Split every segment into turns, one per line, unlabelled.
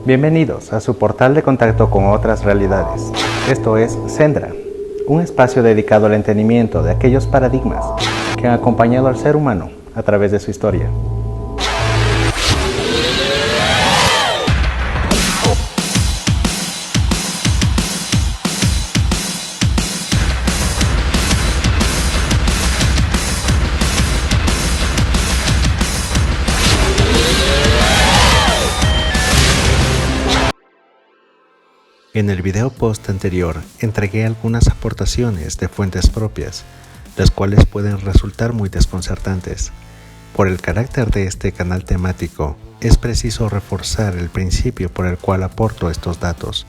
Bienvenidos a su portal de contacto con otras realidades. Esto es Sendra, un espacio dedicado al entendimiento de aquellos paradigmas que han acompañado al ser humano a través de su historia. En el video post anterior entregué algunas aportaciones de fuentes propias, las cuales pueden resultar muy desconcertantes. Por el carácter de este canal temático, es preciso reforzar el principio por el cual aporto estos datos,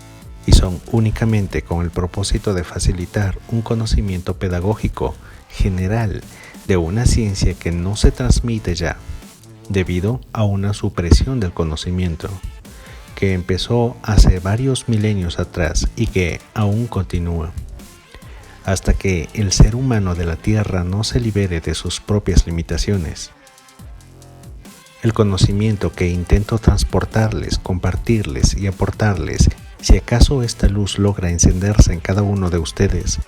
y son únicamente con el propósito de facilitar un conocimiento pedagógico general de una ciencia que no se transmite ya, debido a una supresión del conocimiento, que empezó hace varios milenios atrás y que aún continúa. Hasta que el ser humano de la Tierra no se libere de sus propias limitaciones. El conocimiento que intento transportarles, compartirles y aportarles, si acaso esta luz logra encenderse en cada uno de ustedes,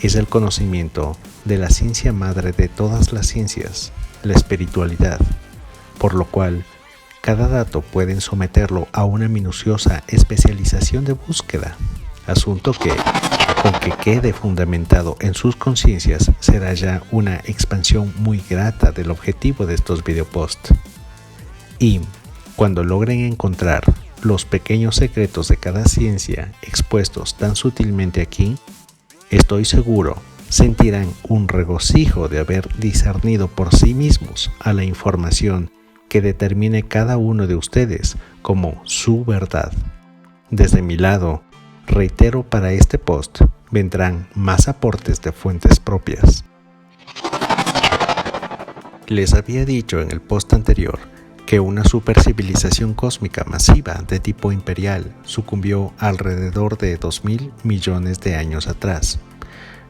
es el conocimiento de la ciencia madre de todas las ciencias, la espiritualidad, por lo cual cada dato pueden someterlo a una minuciosa especialización de búsqueda, asunto que, con que quede fundamentado en sus conciencias, será ya una expansión muy grata del objetivo de estos videoposts. Y, cuando logren encontrar los pequeños secretos de cada ciencia expuestos tan sutilmente aquí, estoy seguro sentirán un regocijo de haber discernido por sí mismos a la información que determine cada uno de ustedes como su verdad. Desde mi lado, reitero, para este post vendrán más aportes de fuentes propias. Les había dicho en el post anterior que una supercivilización cósmica masiva de tipo imperial sucumbió alrededor de 2.000 millones de años atrás,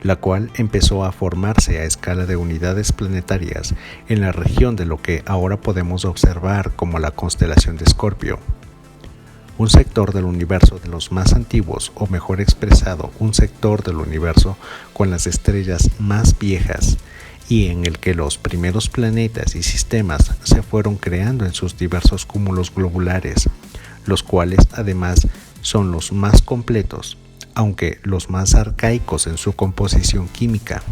la cual empezó a formarse a escala de unidades planetarias en la región de lo que ahora podemos observar como la constelación de Escorpio. Un sector del universo de los más antiguos, o mejor expresado, un sector del universo con las estrellas más viejas, y en el que los primeros planetas y sistemas se fueron creando en sus diversos cúmulos globulares, los cuales además son los más completos, aunque los más arcaicos en su composición química.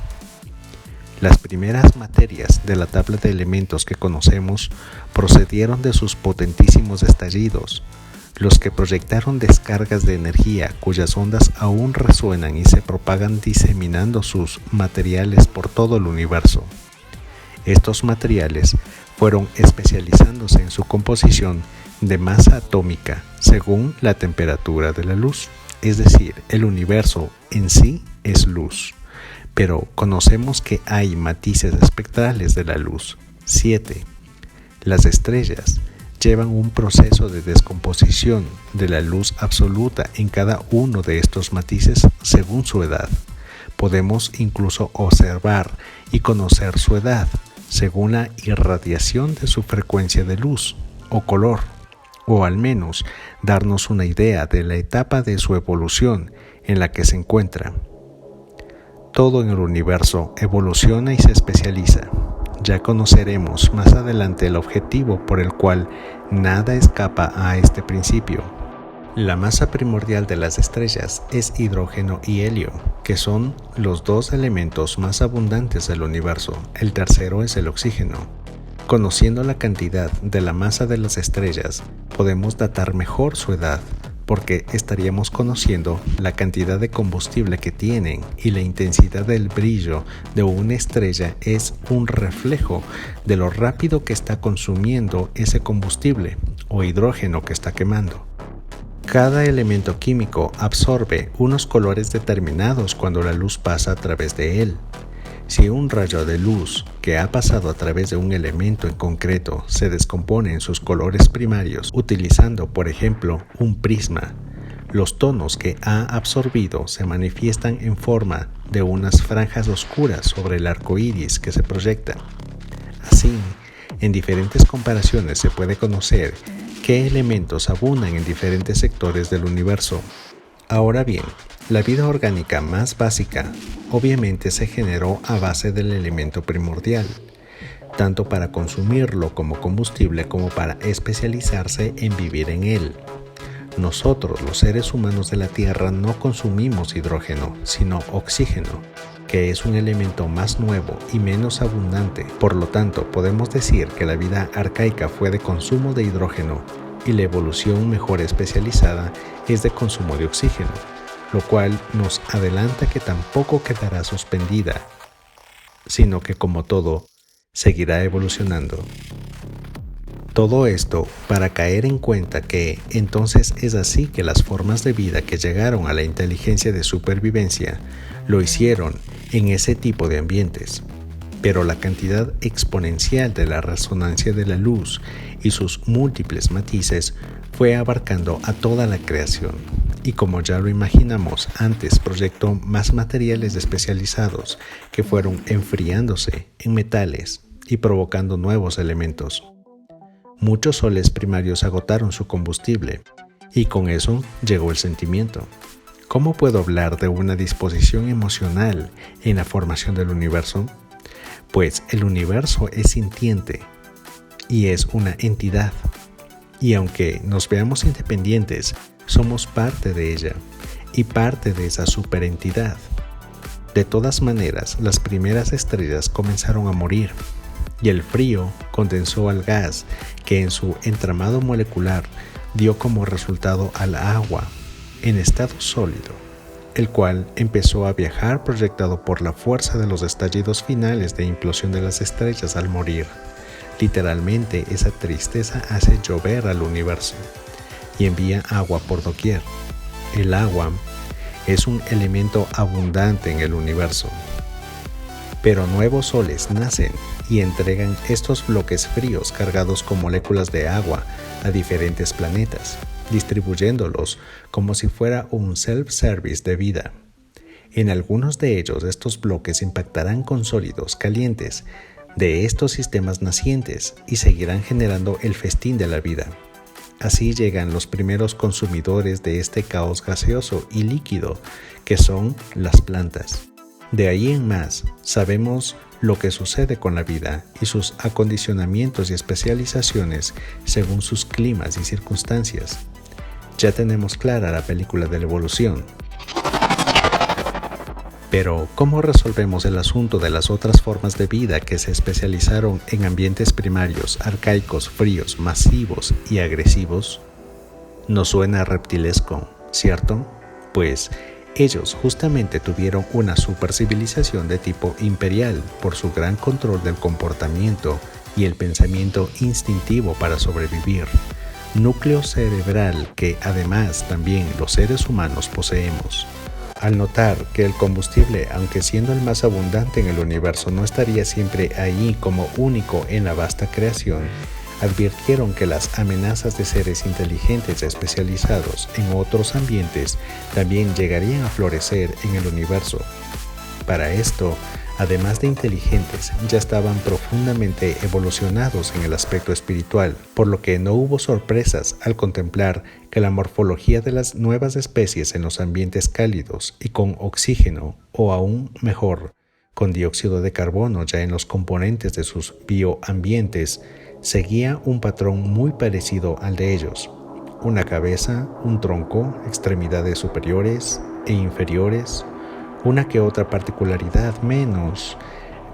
Las primeras materias de la tabla de elementos que conocemos procedieron de sus potentísimos estallidos, los que proyectaron descargas de energía cuyas ondas aún resuenan y se propagan diseminando sus materiales por todo el universo. Estos materiales fueron especializándose en su composición de masa atómica según la temperatura de la luz. Es decir, el universo en sí es luz, pero conocemos que hay matices espectrales de la luz. 7. Las estrellas llevan un proceso de descomposición de la luz absoluta en cada uno de estos matices según su edad. Podemos incluso observar y conocer su edad según la irradiación de su frecuencia de luz o color, o al menos darnos una idea de la etapa de su evolución en la que se encuentra. Todo en el universo evoluciona y se especializa. Ya conoceremos más adelante el objetivo por el cual nada escapa a este principio. La masa primordial de las estrellas es hidrógeno y helio, que son los dos elementos más abundantes del universo. El tercero es el oxígeno. Conociendo la cantidad de la masa de las estrellas, podemos datar mejor su edad, porque estaríamos conociendo la cantidad de combustible que tienen, y la intensidad del brillo de una estrella es un reflejo de lo rápido que está consumiendo ese combustible o hidrógeno que está quemando. Cada elemento químico absorbe unos colores determinados cuando la luz pasa a través de él. Si un rayo de luz que ha pasado a través de un elemento en concreto se descompone en sus colores primarios, utilizando por ejemplo un prisma, los tonos que ha absorbido se manifiestan en forma de unas franjas oscuras sobre el arco iris que se proyecta. Así, en diferentes comparaciones se puede conocer qué elementos abundan en diferentes sectores del universo. Ahora bien, la vida orgánica más básica obviamente se generó a base del elemento primordial, tanto para consumirlo como combustible como para especializarse en vivir en él. Nosotros, los seres humanos de la Tierra, no consumimos hidrógeno, sino oxígeno, que es un elemento más nuevo y menos abundante. Por lo tanto, podemos decir que la vida arcaica fue de consumo de hidrógeno y la evolución mejor especializada es de consumo de oxígeno, lo cual nos adelanta que tampoco quedará suspendida, sino que como todo, seguirá evolucionando. Todo esto para caer en cuenta que entonces es así que las formas de vida que llegaron a la inteligencia de supervivencia lo hicieron en ese tipo de ambientes. Pero la cantidad exponencial de la resonancia de la luz y sus múltiples matices fue abarcando a toda la creación. Y como ya lo imaginamos, antes proyectó más materiales especializados que fueron enfriándose en metales y provocando nuevos elementos. Muchos soles primarios agotaron su combustible y con eso llegó el sentimiento. ¿Cómo puedo hablar de una disposición emocional en la formación del universo? Pues el universo es sintiente y es una entidad. Y aunque nos veamos independientes, somos parte de ella y parte de esa superentidad. De todas maneras, las primeras estrellas comenzaron a morir y el frío condensó al gas que en su entramado molecular dio como resultado al agua en estado sólido, el cual empezó a viajar proyectado por la fuerza de los estallidos finales de implosión de las estrellas al morir. Literalmente, esa tristeza hace llover al universo y envía agua por doquier. El agua es un elemento abundante en el universo. Pero nuevos soles nacen y entregan estos bloques fríos cargados con moléculas de agua a diferentes planetas, distribuyéndolos como si fuera un self-service de vida. En algunos de ellos, estos bloques impactarán con sólidos calientes de estos sistemas nacientes y seguirán generando el festín de la vida. Así llegan los primeros consumidores de este caos gaseoso y líquido que son las plantas. De ahí en más, sabemos lo que sucede con la vida y sus acondicionamientos y especializaciones según sus climas y circunstancias. Ya tenemos clara la película de la evolución. Pero, ¿cómo resolvemos el asunto de las otras formas de vida que se especializaron en ambientes primarios, arcaicos, fríos, masivos y agresivos? Nos suena reptilesco, ¿cierto? Pues ellos justamente tuvieron una supercivilización de tipo imperial por su gran control del comportamiento y el pensamiento instintivo para sobrevivir, núcleo cerebral que además también los seres humanos poseemos. Al notar que el combustible, aunque siendo el más abundante en el universo, no estaría siempre ahí como único en la vasta creación, advirtieron que las amenazas de seres inteligentes especializados en otros ambientes también llegarían a florecer en el universo. Para esto, además de inteligentes, ya estaban profundamente evolucionados en el aspecto espiritual, por lo que no hubo sorpresas al contemplar que la morfología de las nuevas especies en los ambientes cálidos y con oxígeno, o aún mejor, con dióxido de carbono ya en los componentes de sus bioambientes, seguía un patrón muy parecido al de ellos. Una cabeza, un tronco, extremidades superiores e inferiores, una que otra particularidad menos,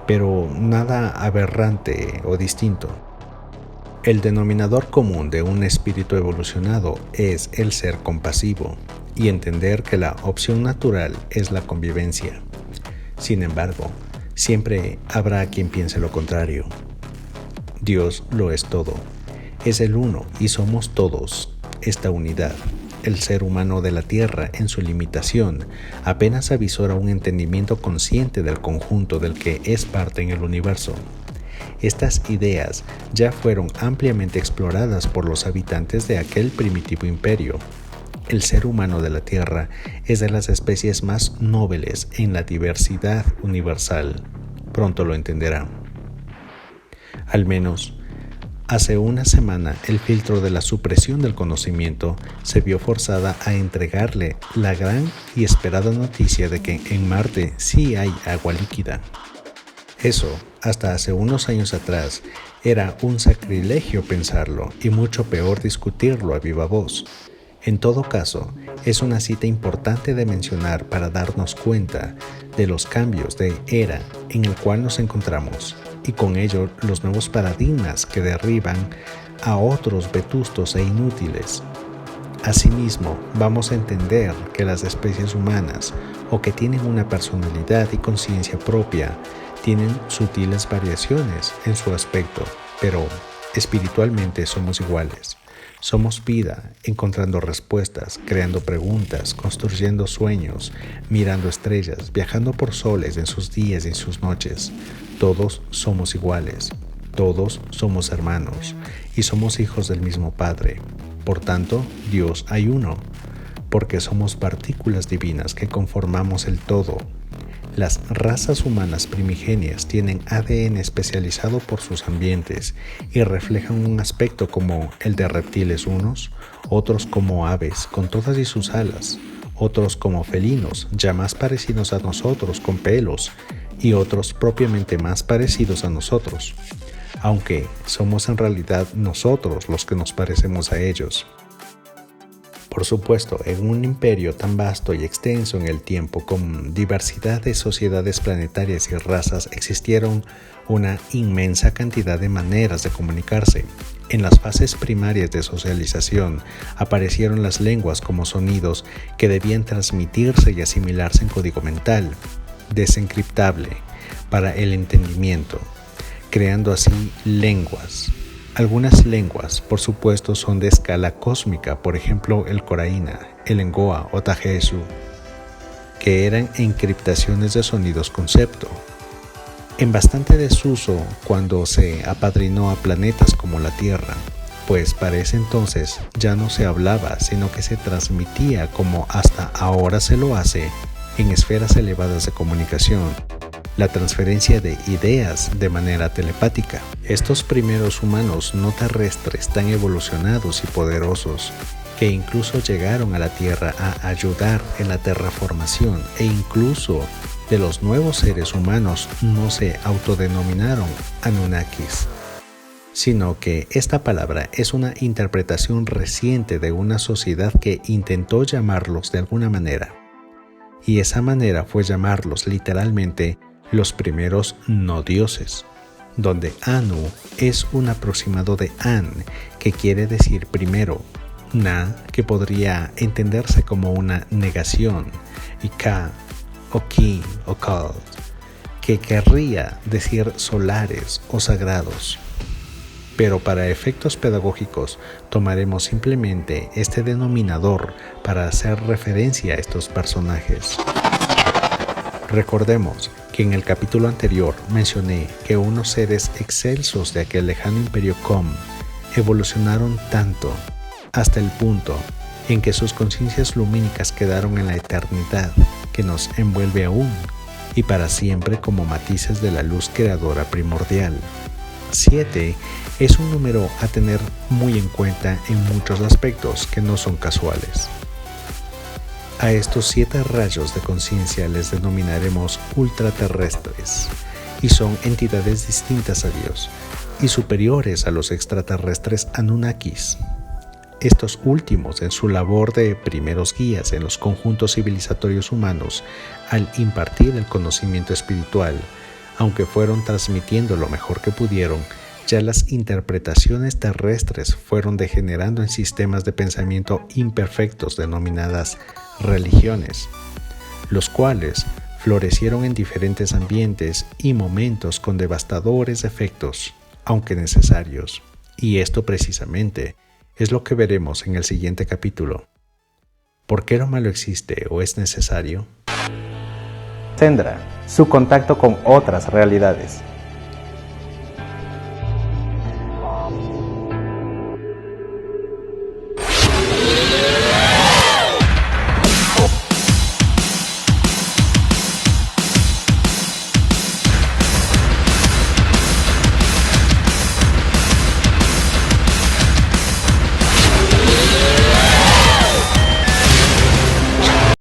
pero nada aberrante o distinto. El denominador común de un espíritu evolucionado es el ser compasivo y entender que la opción natural es la convivencia. Sin embargo, siempre habrá quien piense lo contrario. Dios lo es todo, es el uno y somos todos esta unidad. El ser humano de la Tierra, en su limitación, apenas avisora un entendimiento consciente del conjunto del que es parte en el universo. Estas ideas ya fueron ampliamente exploradas por los habitantes de aquel primitivo imperio. El ser humano de la Tierra es de las especies más nobles en la diversidad universal. Pronto lo entenderán. Al menos, Hace una semana, el filtro de la supresión del conocimiento se vio forzada a entregarle la gran y esperada noticia de que en Marte sí hay agua líquida. Eso, hasta hace unos años atrás, era un sacrilegio pensarlo y mucho peor discutirlo a viva voz. En todo caso, es una cita importante de mencionar para darnos cuenta de los cambios de era en el cual nos encontramos y con ello los nuevos paradigmas que derriban a otros vetustos e inútiles. Asimismo, vamos a entender que las especies humanas, o que tienen una personalidad y conciencia propia, tienen sutiles variaciones en su aspecto, pero espiritualmente somos iguales. Somos vida, encontrando respuestas, creando preguntas, construyendo sueños, mirando estrellas, viajando por soles en sus días y en sus noches. Todos somos iguales, todos somos hermanos y somos hijos del mismo Padre. Por tanto, Dios hay uno, porque somos partículas divinas que conformamos el todo. Las razas humanas primigenias tienen ADN especializado por sus ambientes y reflejan un aspecto como el de reptiles unos, otros como aves con todas y sus alas, otros como felinos ya más parecidos a nosotros con pelos y otros propiamente más parecidos a nosotros, aunque somos en realidad nosotros los que nos parecemos a ellos. Por supuesto, en un imperio tan vasto y extenso en el tiempo, con diversidad de sociedades planetarias y razas, existieron una inmensa cantidad de maneras de comunicarse. En las fases primarias de socialización aparecieron las lenguas como sonidos que debían transmitirse y asimilarse en código mental, desencriptable, para el entendimiento, creando así lenguas. Algunas lenguas, por supuesto, son de escala cósmica, por ejemplo el Coraína, el Ngoa o Tajesu, que eran encriptaciones de sonidos concepto. En bastante desuso cuando se apadrinó a planetas como la Tierra, pues para ese entonces ya no se hablaba, sino que se transmitía como hasta ahora se lo hace en esferas elevadas de comunicación. La transferencia de ideas de manera telepática. Estos primeros humanos no terrestres tan evolucionados y poderosos que incluso llegaron a la Tierra a ayudar en la terraformación e incluso de los nuevos seres humanos no se autodenominaron Anunnakis, sino que esta palabra es una interpretación reciente de una sociedad que intentó llamarlos de alguna manera, y esa manera fue llamarlos literalmente los primeros no dioses, donde Anu es un aproximado de An, que quiere decir primero, Na, que podría entenderse como una negación, y Ka, o Ki, o Kal, que querría decir solares o sagrados. Pero para efectos pedagógicos tomaremos simplemente este denominador para hacer referencia a estos personajes. Recordemos que en el capítulo anterior mencioné que unos seres excelsos de aquel lejano imperio Com evolucionaron tanto hasta el punto en que sus conciencias lumínicas quedaron en la eternidad que nos envuelve aún y para siempre como matices de la luz creadora primordial. 7 es un número a tener muy en cuenta en muchos aspectos que no son casuales. A estos 7 rayos de conciencia les denominaremos ultraterrestres, y son entidades distintas a Dios y superiores a los extraterrestres Anunnakis. Estos últimos, en su labor de primeros guías en los conjuntos civilizatorios humanos, al impartir el conocimiento espiritual, aunque fueron transmitiendo lo mejor que pudieron, ya las interpretaciones terrestres fueron degenerando en sistemas de pensamiento imperfectos denominadas religiones, los cuales florecieron en diferentes ambientes y momentos con devastadores efectos, aunque necesarios. Y esto precisamente es lo que veremos en el siguiente capítulo. ¿Por qué lo malo existe o es necesario?
Sendra, su contacto con otras realidades.